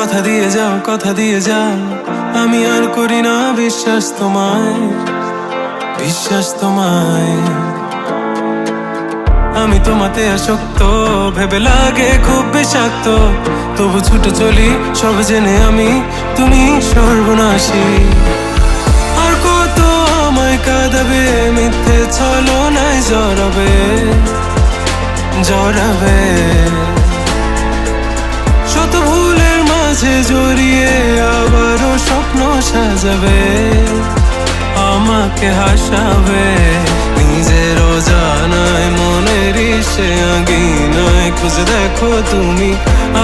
কথা দিয়ে যাও, আমি আর করি না বিশ্বাস তোমায়। আমি তোমাতে আসক্ত, ভেবে লাগে খুব বিষাক্ত, তবু ছুটে চলি সব জেনে আমি তুমি সর্বনাশী। আর কত আমায় কাঁদাবে, মিথ্যে ছলনায় জড়াবে। শত ভুলের মাঝে জড়িয়ে আবারও স্বপ্ন সাজাবে, আমাকে হাসাবে। নিজের অজানায় মনের সে আঙিনায় খুঁজে দেখো তুমি,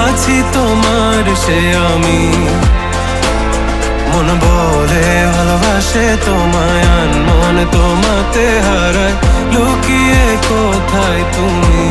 আছি তোমার সে আমি। মন বলে ভালোবাসে তোমায়, মন তোমাতে হারায়, লুকিয়ে কোথায় তুমি।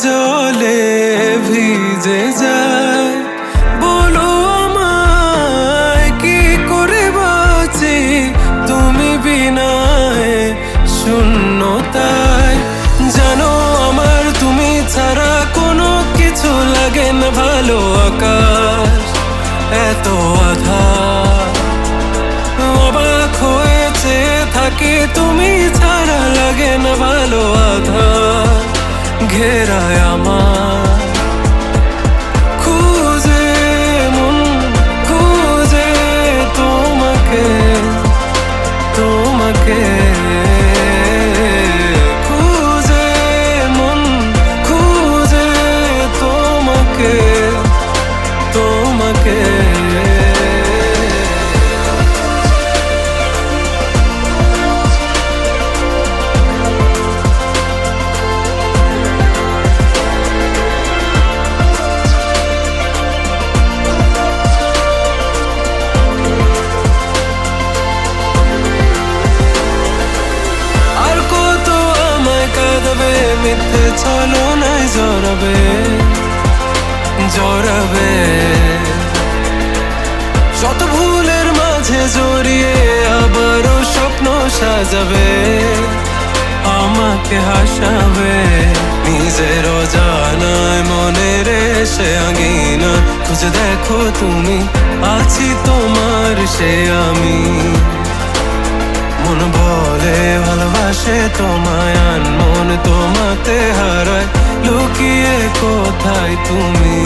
জলে ভিজে যায়, বলো আমায় কি করে বাঁচি তুমি বিনায় শূন্যতায়। জানো আমার তুমি ছাড়া কোনো কিছু লাগে না ভালো, আকাশ এত আঁধার। অবাক হয়েছে থাকি তুমি ছাড়া, লাগে না ভালো, আধার ঘেরায় আমার। মন খুঁজে তোমাকে মন খুঁজে তোমাকে। মিথ্যে ছলনায় জড়াবে। শত ভুলের মাঝে জড়িয়ে আবারও স্বপ্ন সাজাবে, আমাকে হাসাবে। নিজের অজানায় মনের সে আঙিনা খুঁজে দেখো তুমি, আছি তোমার সে আমি। মন বলে ভালোবাসে তোমায়, মন তোমাতে হারায়, লুকিয়ে কোথায় তুমি।